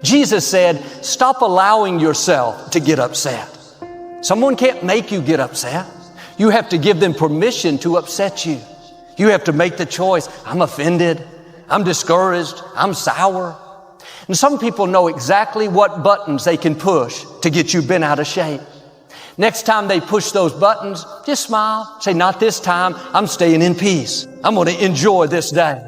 Jesus said, stop allowing yourself to get upset. Someone can't make you get upset. You have to give them permission to upset you. You have to make the choice. I'm offended. I'm discouraged. I'm sour. And some people know exactly what buttons they can push to get you bent out of shape. Next time they push those buttons, just smile. Say, not this time. I'm staying in peace. I'm going to enjoy this day.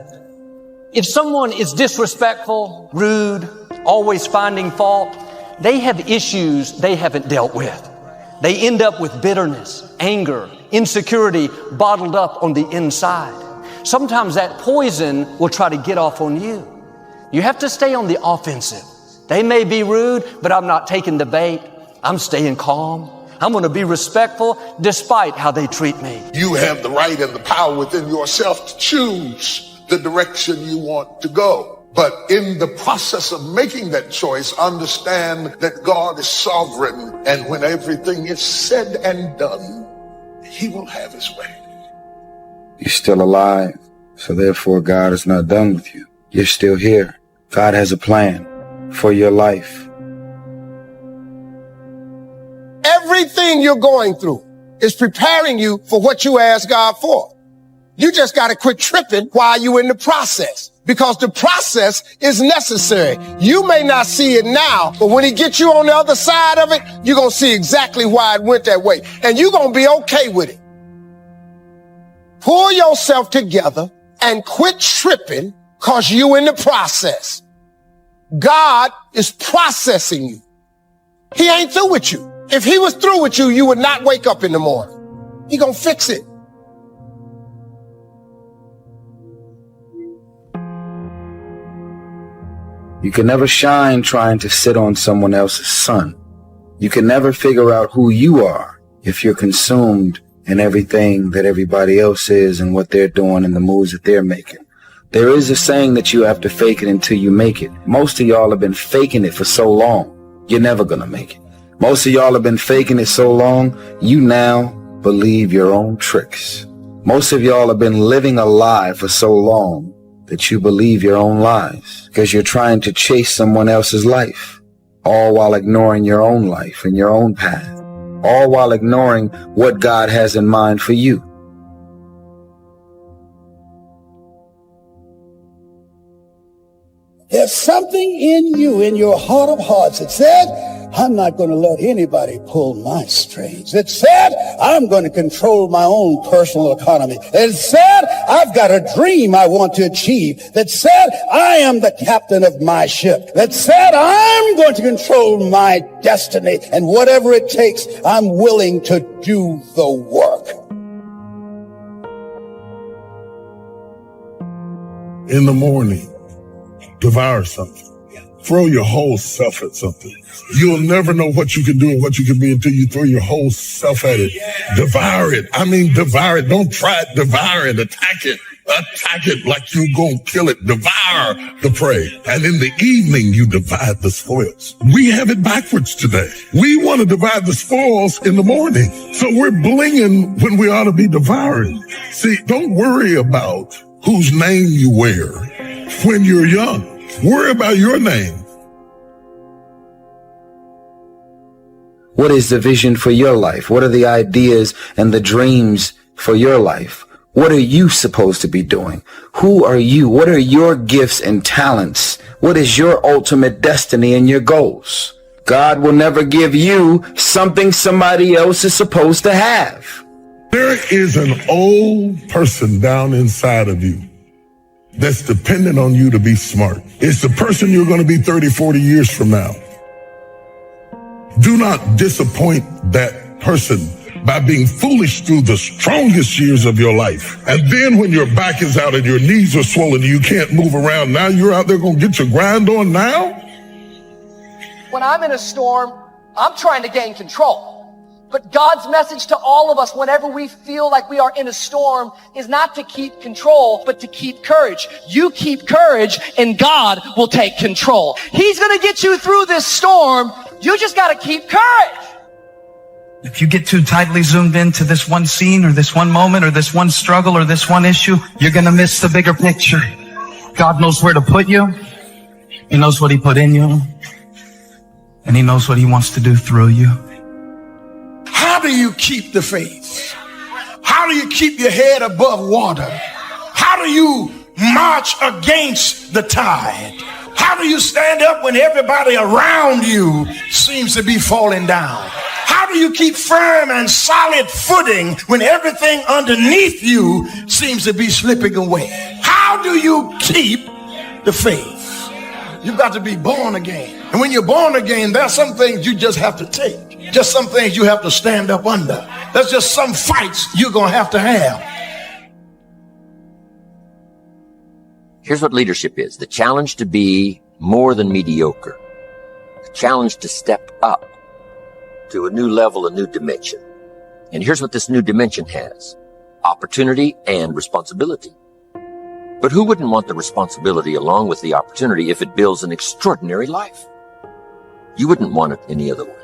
If someone is disrespectful, rude, always finding fault, they have issues they haven't dealt with. They end up with bitterness, anger, insecurity bottled up on the inside. Sometimes that poison will try to get off on you. You have to stay on the offensive. They may be rude, but I'm not taking the bait. I'm staying calm. I'm going to be respectful despite how they treat me. You have the right and the power within yourself to choose the direction you want to go. But in the process of making that choice, understand that God is sovereign. And when everything is said and done, He will have His way. You're still alive, so therefore God is not done with you. You're still here. God has a plan for your life. Everything you're going through is preparing you for what you asked God for. You just got to quit tripping while you're in the process, because the process is necessary. You may not see it now, but when He gets you on the other side of it, you're going to see exactly why it went that way. And you're going to be okay with it. Pull yourself together and quit tripping because you're in the process. God is processing you. He ain't through with you. If He was through with you, you would not wake up in the morning. He gonna fix it. You can never shine trying to sit on someone else's sun. You can never figure out who you are if you're consumed in everything that everybody else is and what they're doing and the moves that they're making. There is a saying that you have to fake it until you make it. Most of y'all have been faking it for so long, you're never gonna make it. Most of y'all have been faking it so long, you now believe your own tricks. Most of y'all have been living a lie for so long that you believe your own lies because you're trying to chase someone else's life, all while ignoring your own life and your own path, all while ignoring what God has in mind for you. There's something in you, in your heart of hearts, that said, I'm not going to let anybody pull my strings. That said, I'm going to control my own personal economy. That said, I've got a dream I want to achieve. That said, I am the captain of my ship. That said, I'm going to control my destiny. And whatever it takes, I'm willing to do the work. In the morning, devour something. Throw your whole self at something. You'll never know what you can do and what you can be until you throw your whole self at it. Devour it. I mean, devour it. Don't try it. Devour it. Attack it. Attack it like you're going to kill it. Devour the prey. And in the evening, you divide the spoils. We have it backwards today. We want to divide the spoils in the morning. So we're blinging when we ought to be devouring. See, don't worry about whose name you wear when you're young. Worry about your name. What is the vision for your life? What are the ideas and the dreams for your life? What are you supposed to be doing? Who are you? What are your gifts and talents? What is your ultimate destiny and your goals? God will never give you something somebody else is supposed to have. There is an old person down inside of you that's dependent on you to be smart. It's the person you're going to be 30, 40 years from now. Do not disappoint that person by being foolish through the strongest years of your life. And then when your back is out and your knees are swollen and you can't move around, now you're out there going to get your grind on now? When I'm in a storm, I'm trying to gain control. But God's message to all of us whenever we feel like we are in a storm is not to keep control, but to keep courage. You keep courage and God will take control. He's going to get you through this storm. You just got to keep courage. If you get too tightly zoomed into this one scene or this one moment or this one struggle or this one issue, you're going to miss the bigger picture. God knows where to put you. He knows what He put in you. and he knows what he wants to do through you. How do you keep the faith? How do you keep your head above water? How do you march against the tide? How do you stand up when everybody around you seems to be falling down? How do you keep firm and solid footing when everything underneath you seems to be slipping away? How do you keep the faith? You've got to be born again. And when you're born again, there are some things you just have to take. Just some things you have to stand up under. There's just some fights you're going to have. Here's what leadership is. The challenge to be more than mediocre. The challenge to step up to a new level, a new dimension. And here's what this new dimension has. Opportunity and responsibility. But who wouldn't want the responsibility along with the opportunity if it builds an extraordinary life? You wouldn't want it any other way.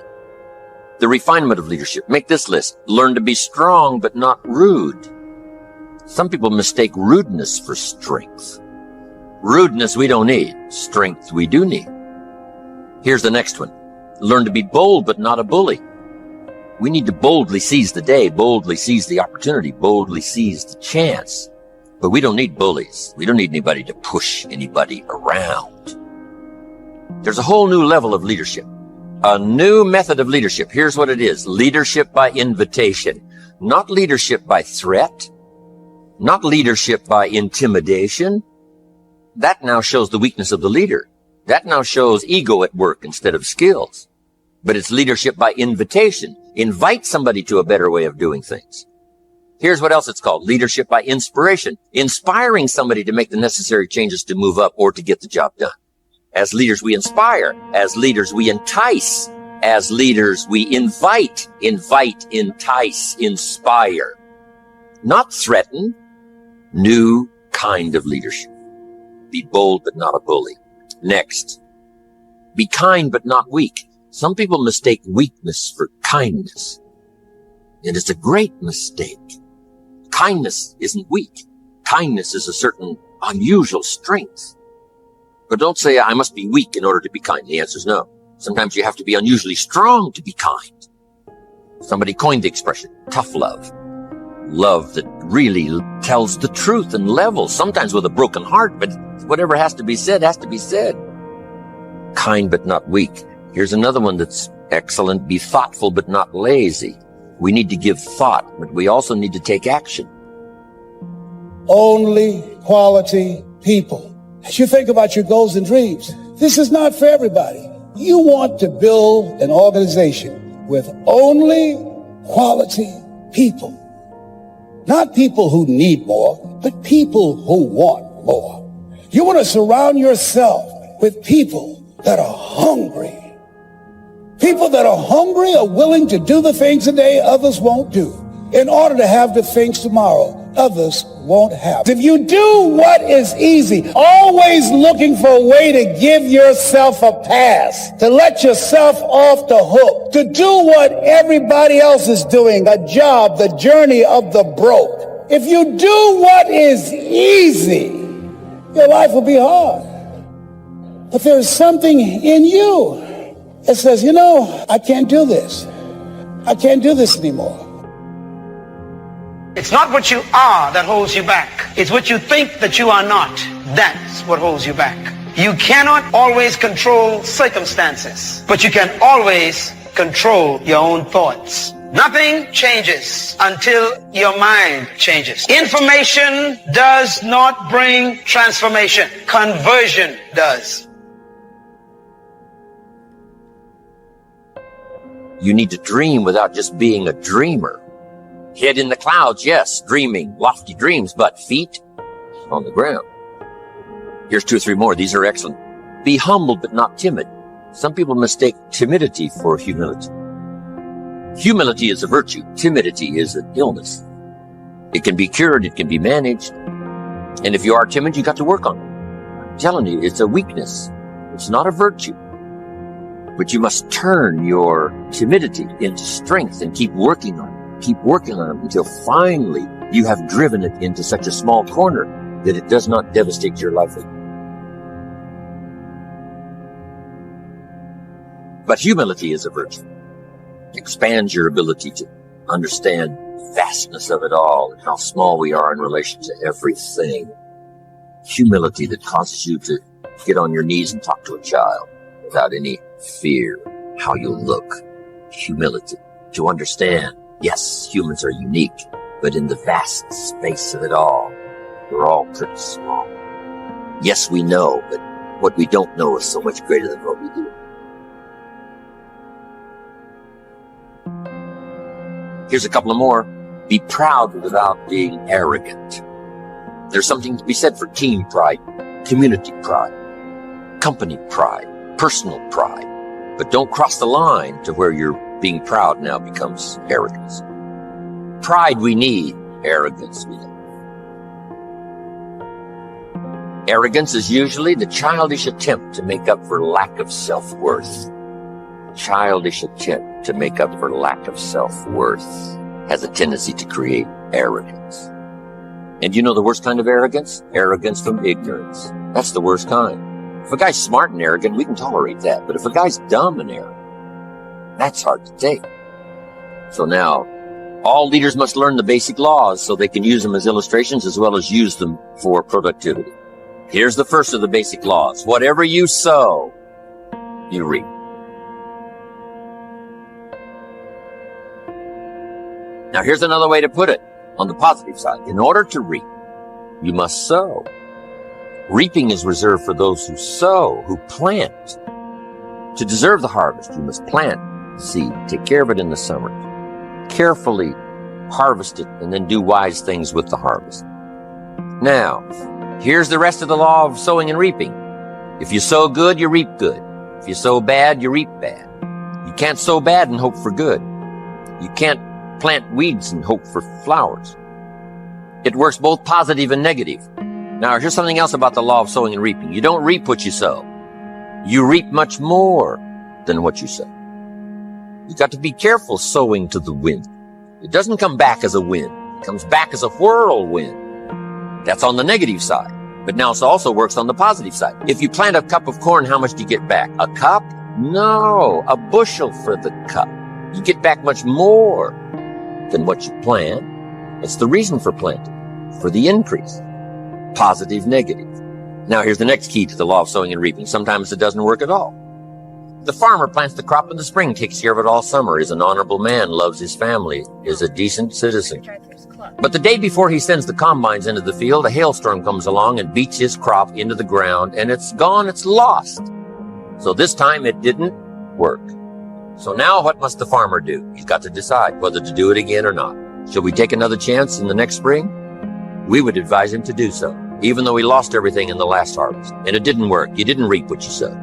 The refinement of leadership. Make this list. Learn to be strong, but not rude. Some people mistake rudeness for strength. Rudeness we don't need. Strength we do need. Here's the next one. Learn to be bold, but not a bully. We need to boldly seize the day, boldly seize the opportunity, boldly seize the chance. But we don't need bullies. We don't need anybody to push anybody around. There's a whole new level of leadership. A new method of leadership. Here's what it is. Leadership by invitation. Not leadership by threat. Not leadership by intimidation. That now shows the weakness of the leader. That now shows ego at work instead of skills. But it's leadership by invitation. Invite somebody to a better way of doing things. Here's what else it's called. Leadership by inspiration. Inspiring somebody to make the necessary changes to move up or to get the job done. As leaders, we inspire. As leaders, we entice. As leaders, we invite, entice, inspire. Not threaten. New kind of leadership. Be bold, but not a bully. Next. Be kind, but not weak. Some people mistake weakness for kindness. And it's a great mistake. Kindness isn't weak. Kindness is a certain unusual strength. But don't say, I must be weak in order to be kind. The answer is no. Sometimes you have to be unusually strong to be kind. Somebody coined the expression, tough love. Love that really tells the truth and levels, sometimes with a broken heart, but whatever has to be said, has to be said. Kind but not weak. Here's another one that's excellent. Be thoughtful but not lazy. We need to give thought, but we also need to take action. Only quality people. As you think about your goals and dreams, this is not for everybody. You want to build an organization with only quality people. Not people who need more, but people who want more. You want to surround yourself with people that are hungry. People that are hungry are willing to do the things today others won't do in order to have the things tomorrow others won't have. If you do what is easy, always looking for a way to give yourself a pass, to let yourself off the hook, to do what everybody else is doing, a job, the journey of the broke. If you do what is easy, your life will be hard. But there is something in you that says, you know, I can't do this. I can't do this anymore. It's not what you are that holds you back. It's what you think that you are not. That's what holds you back. You cannot always control circumstances, but you can always control your own thoughts. Nothing changes until your mind changes. Information does not bring transformation. Conversion does. You need to dream without just being a dreamer. Head in the clouds, yes, dreaming, lofty dreams, but feet on the ground. Here's 2 or 3 more. These are excellent. Be humble, but not timid. Some people mistake timidity for humility. Humility is a virtue. Timidity is an illness. It can be cured. It can be managed. And if you are timid, you got to work on it. I'm telling you, it's a weakness. It's not a virtue. But you must turn your timidity into strength and keep working on it. Keep working on it until finally you have driven it into such a small corner that it does not devastate your life. But humility is a virtue. Expands your ability to understand the vastness of it all and how small we are in relation to everything. Humility that causes you to get on your knees and talk to a child without any fear how you'll look. Humility to understand, yes, humans are unique, but in the vast space of it all, we're all pretty small. Yes, we know, but what we don't know is so much greater than what we do. Here's a couple of more. Be proud without being arrogant. There's something to be said for team pride, community pride, company pride, personal pride. But don't cross the line to where you're being proud now becomes arrogance. Pride we need, arrogance we don't. Arrogance is usually the childish attempt to make up for lack of self-worth. Childish attempt to make up for lack of self-worth has a tendency to create arrogance. And you know the worst kind of arrogance? Arrogance from ignorance. That's the worst kind. If a guy's smart and arrogant, we can tolerate that. But if a guy's dumb and arrogant, that's hard to take. So now, all leaders must learn the basic laws so they can use them as illustrations as well as use them for productivity. Here's the first of the basic laws. Whatever you sow, you reap. Now here's another way to put it on the positive side. In order to reap, you must sow. Reaping is reserved for those who sow, who plant. To deserve the harvest, you must plant the seed, take care of it in the summer, carefully harvest it, and then do wise things with the harvest. Now, here's the rest of the law of sowing and reaping. If you sow good, you reap good. If you sow bad, you reap bad. You can't sow bad and hope for good. You can't plant weeds and hope for flowers. It works both positive and negative. Now, here's something else about the law of sowing and reaping. You don't reap what you sow. You reap much more than what you sow. You've got to be careful sowing to the wind. It doesn't come back as a wind. It comes back as a whirlwind. That's on the negative side. But now it also works on the positive side. If you plant a cup of corn, how much do you get back? A cup? No, a bushel for the cup. You get back much more than what you plant. It's the reason for planting, for the increase. Positive, negative. Now here's the next key to the law of sowing and reaping. Sometimes it doesn't work at all. The farmer plants the crop in the spring, takes care of it all summer, is an honorable man, loves his family, is a decent citizen. But the day before he sends the combines into the field, a hailstorm comes along and beats his crop into the ground, and it's gone, it's lost. So this time it didn't work. So now what must the farmer do? He's got to decide whether to do it again or not. Shall we take another chance in the next spring? We would advise him to do so, even though he lost everything in the last harvest. And it didn't work. You didn't reap what you sowed.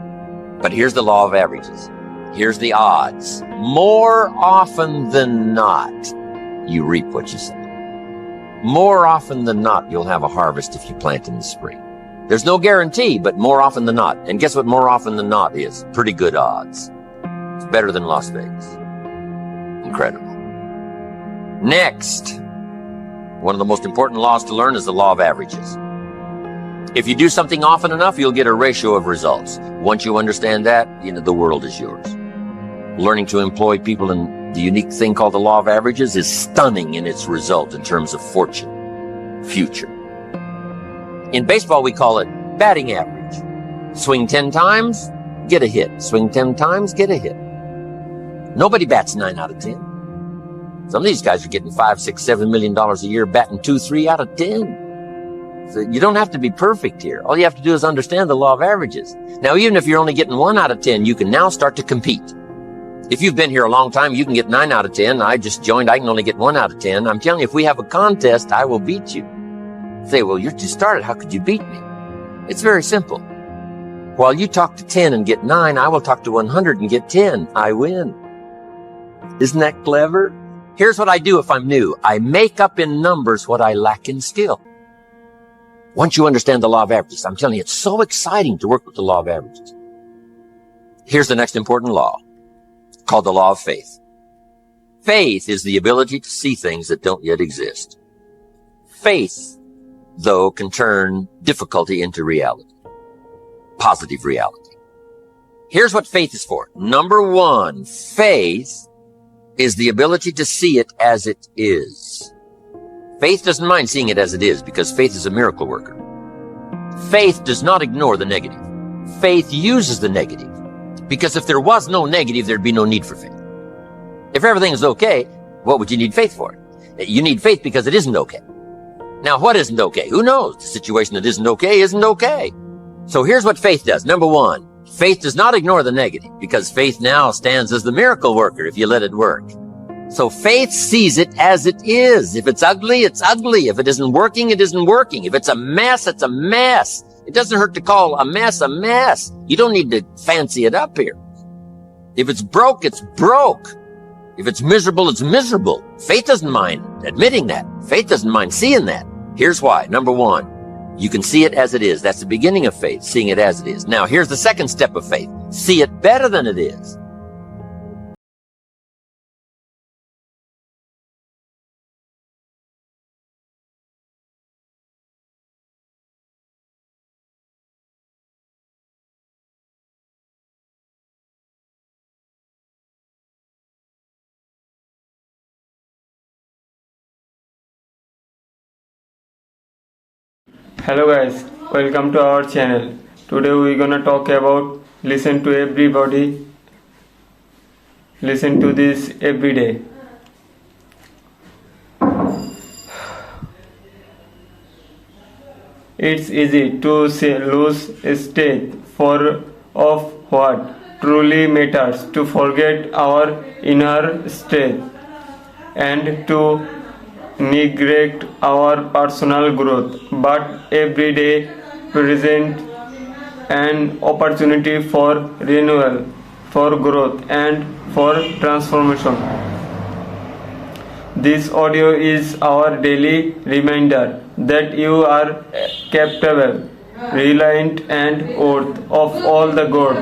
But here's the law of averages. Here's the odds. More often than not, you reap what you sow. More often than not, you'll have a harvest if you plant in the spring. There's no guarantee, but more often than not. And guess what more often than not is? Pretty good odds. It's better than Las Vegas. Incredible. Next, one of the most important laws to learn is the law of averages. If you do something often enough, you'll get a ratio of results. Once you understand that, the world is yours. Learning to employ people in the unique thing called the law of averages is stunning in its result in terms of fortune, future. In baseball, we call it batting average. Swing 10 times, get a hit. Swing 10 times, get a hit. Nobody bats 9 out of 10. Some of these guys are getting $5, $6, $7 million a year, batting 2, 3 out of 10. So you don't have to be perfect here. All you have to do is understand the law of averages. Now, even if you're only getting 1 out of 10, you can now start to compete. If you've been here a long time, you can get 9 out of 10. I just joined. I can only get 1 out of 10. I'm telling you, if we have a contest, I will beat you. Say, well, you just started. How could you beat me? It's very simple. While you talk to 10 and get 9, I will talk to 100 and get 10. I win. Isn't that clever? Here's what I do if I'm new. I make up in numbers what I lack in skill. Once you understand the law of averages, I'm telling you, it's so exciting to work with the law of averages. Here's the next important law, called the law of faith. Faith is the ability to see things that don't yet exist. Faith, though, can turn difficulty into reality, positive reality. Here's what faith is for. Number one, faith is the ability to see it as it is. Faith doesn't mind seeing it as it is because faith is a miracle worker. Faith does not ignore the negative. Faith uses the negative because if there was no negative, there'd be no need for faith. If everything is okay, what would you need faith for? You need faith because it isn't okay. Now, what isn't okay? Who knows? The situation that isn't okay. So here's what faith does. Number one, faith does not ignore the negative because faith now stands as the miracle worker if you let it work. So faith sees it as it is. If it's ugly, it's ugly. If it isn't working, it isn't working. If it's a mess, it's a mess. It doesn't hurt to call a mess a mess. You don't need to fancy it up here. If it's broke, it's broke. If it's miserable, it's miserable. Faith doesn't mind admitting that. Faith doesn't mind seeing that. Here's why. Number one, you can see it as it is. That's the beginning of faith, seeing it as it is. Now, here's the second step of faith. See it better than it is. Hello guys, welcome to our channel. Today we're gonna talk about listen to everybody. Listen to this every day. It's easy to lose state of what truly matters, to forget our inner state, and to neglect our personal growth. But every day presents an opportunity for renewal, for growth, and for transformation. This audio is our daily reminder that you are capable, reliant, and worth of all the good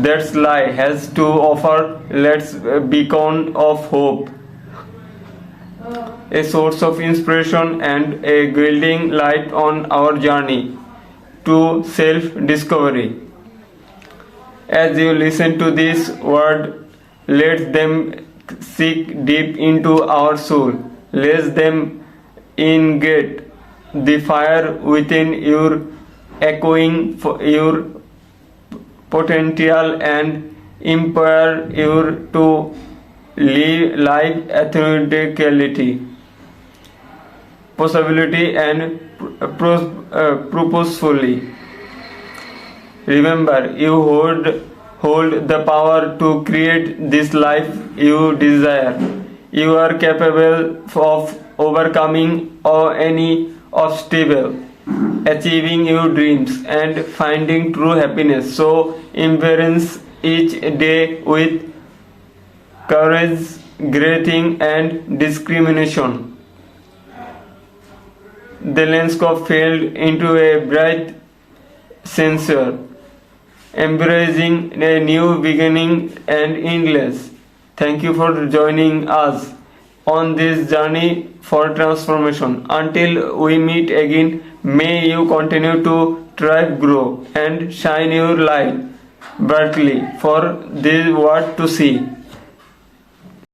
that life has to offer. Let's beacon of hope, a source of inspiration and a guiding light on our journey to self-discovery. As you listen to this word, let them sink deep into our soul. Let them ignite the fire within you, echoing for your potential and empower you to live life authentically, possibility, and purposefully. Remember, you hold the power to create this life you desire. You are capable of overcoming any obstacle, achieving your dreams, and finding true happiness. So embrace each day with courage, grating, and discrimination. The landscape fell into a bright censer, embracing a new beginning and endless. Thank you for joining us on this journey for transformation. Until we meet again, may you continue to thrive, grow, and shine your light brightly for the world to see.